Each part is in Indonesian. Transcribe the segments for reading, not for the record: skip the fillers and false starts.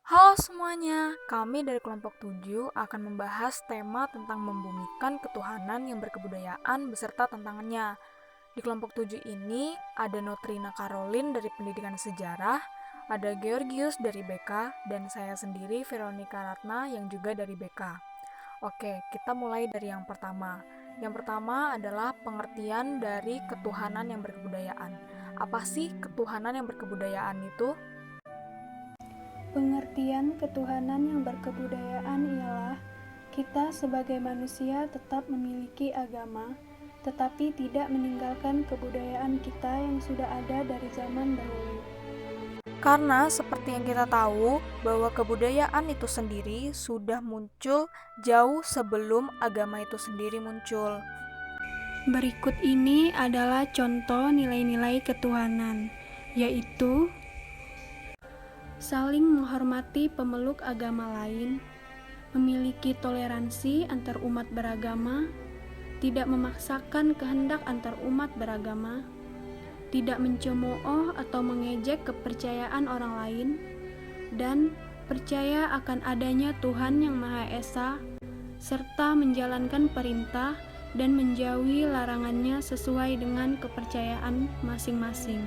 Halo semuanya, kami dari kelompok 7 akan membahas tema tentang membumikan ketuhanan yang berkebudayaan beserta tantangannya. Di kelompok 7 ini ada Notrina Karolin dari Pendidikan Sejarah, ada Georgius dari BK, dan saya sendiri Veronica Ratna yang juga dari BK. Oke, kita mulai dari yang pertama. Yang pertama adalah pengertian dari ketuhanan yang berkebudayaan. Apa sih ketuhanan yang berkebudayaan itu? Pengertian ketuhanan yang berkebudayaan ialah kita sebagai manusia tetap memiliki agama, tetapi tidak meninggalkan kebudayaan kita yang sudah ada dari zaman dahulu. Karena seperti yang kita tahu bahwa kebudayaan itu sendiri sudah muncul jauh sebelum agama itu sendiri muncul. Berikut ini adalah contoh nilai-nilai ketuhanan, yaitu saling menghormati pemeluk agama lain, memiliki toleransi antar umat beragama, tidak memaksakan kehendak antar umat beragama, tidak mencemooh atau mengejek kepercayaan orang lain, dan percaya akan adanya Tuhan yang Maha Esa, serta menjalankan perintah dan menjauhi larangannya sesuai dengan kepercayaan masing-masing.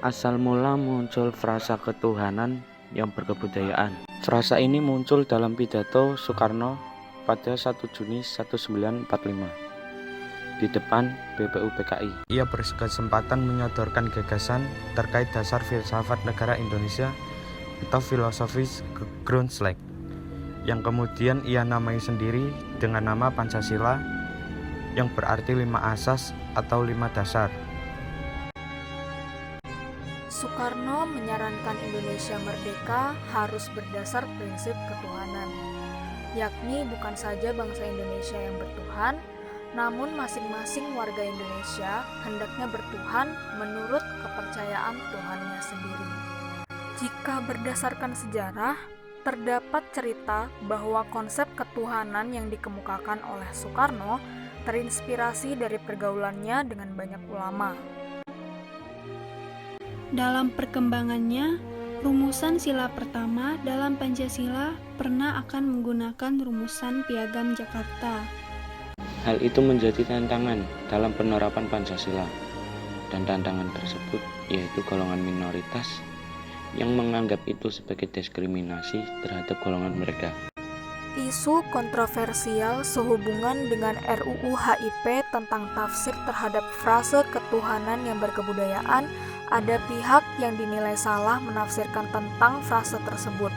Asal mula muncul frasa ketuhanan yang berkebudayaan. Frasa ini muncul dalam pidato Soekarno pada 1 Juni 1945 di depan BPUPKI. Ia berkesempatan menyodorkan gagasan terkait dasar filsafat negara Indonesia atau filosofis Grundslag yang kemudian ia namai sendiri dengan nama Pancasila yang berarti 5 asas atau 5 dasar. Soekarno menyarankan Indonesia merdeka harus berdasar prinsip ketuhanan, yakni bukan saja bangsa Indonesia yang bertuhan, namun masing-masing warga Indonesia hendaknya bertuhan menurut kepercayaan Tuhannya sendiri. Jika berdasarkan sejarah, terdapat cerita bahwa konsep ketuhanan yang dikemukakan oleh Soekarno terinspirasi dari pergaulannya dengan banyak ulama. Dalam perkembangannya, rumusan sila pertama dalam Pancasila pernah akan menggunakan rumusan Piagam Jakarta. Hal itu menjadi tantangan dalam penerapan Pancasila, dan tantangan tersebut yaitu golongan minoritas yang menganggap itu sebagai diskriminasi terhadap golongan mereka. Isu kontroversial sehubungan dengan RUU HIP tentang tafsir terhadap frase ketuhanan yang berkebudayaan, ada pihak yang dinilai salah menafsirkan tentang frase tersebut.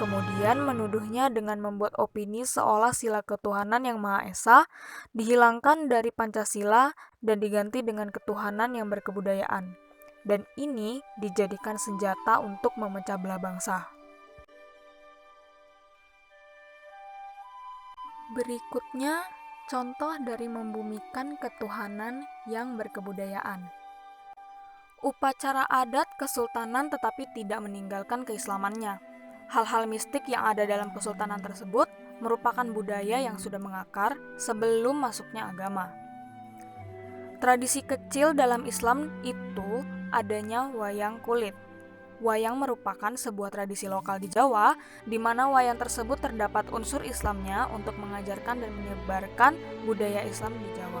Kemudian menuduhnya dengan membuat opini seolah sila ketuhanan yang Maha Esa dihilangkan dari Pancasila dan diganti dengan ketuhanan yang berkebudayaan. Dan ini dijadikan senjata untuk memecah belah bangsa. Berikutnya, contoh dari membumikan ketuhanan yang berkebudayaan. Upacara adat kesultanan tetapi tidak meninggalkan keislamannya. Hal-hal mistik yang ada dalam kesultanan tersebut merupakan budaya yang sudah mengakar sebelum masuknya agama. Tradisi kecil dalam Islam itu adanya wayang kulit. Wayang merupakan sebuah tradisi lokal di Jawa, di mana wayang tersebut terdapat unsur Islamnya untuk mengajarkan dan menyebarkan budaya Islam di Jawa.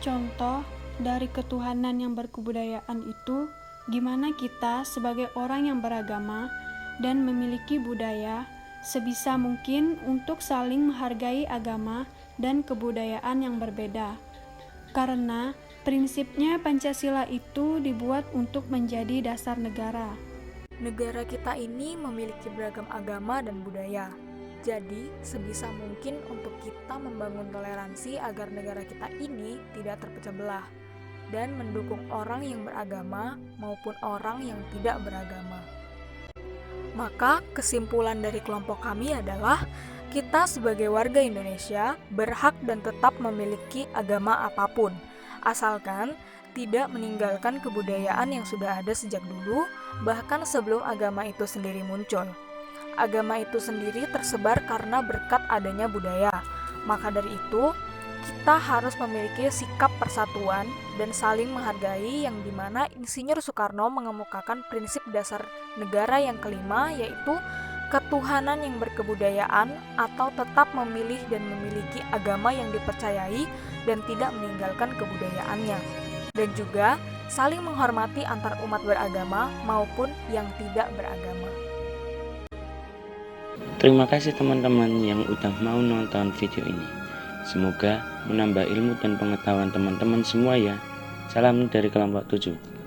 Contoh dari ketuhanan yang berkebudayaan itu, gimana kita sebagai orang yang beragama dan memiliki budaya sebisa mungkin untuk saling menghargai agama dan kebudayaan yang berbeda. Karena prinsipnya Pancasila itu dibuat untuk menjadi dasar negara. Negara kita ini memiliki beragam agama dan budaya. Jadi, sebisa mungkin untuk kita membangun toleransi agar negara kita ini tidak terpecah belah dan mendukung orang yang beragama maupun orang yang tidak beragama. Maka, kesimpulan dari kelompok kami adalah kita sebagai warga Indonesia berhak dan tetap memiliki agama apapun, asalkan tidak meninggalkan kebudayaan yang sudah ada sejak dulu, bahkan sebelum agama itu sendiri muncul. Agama itu sendiri tersebar karena berkat adanya budaya. Maka dari itu, kita harus memiliki sikap persatuan dan saling menghargai, yang dimana Insinyur Soekarno mengemukakan prinsip dasar negara yang kelima, yaitu ketuhanan yang berkebudayaan atau tetap memilih dan memiliki agama yang dipercayai dan tidak meninggalkan kebudayaannya, dan juga saling menghormati antar umat beragama maupun yang tidak beragama. Terima kasih teman-teman yang udah mau nonton video ini. Semoga menambah ilmu dan pengetahuan teman-teman semua ya. Salam dari kelompok 7.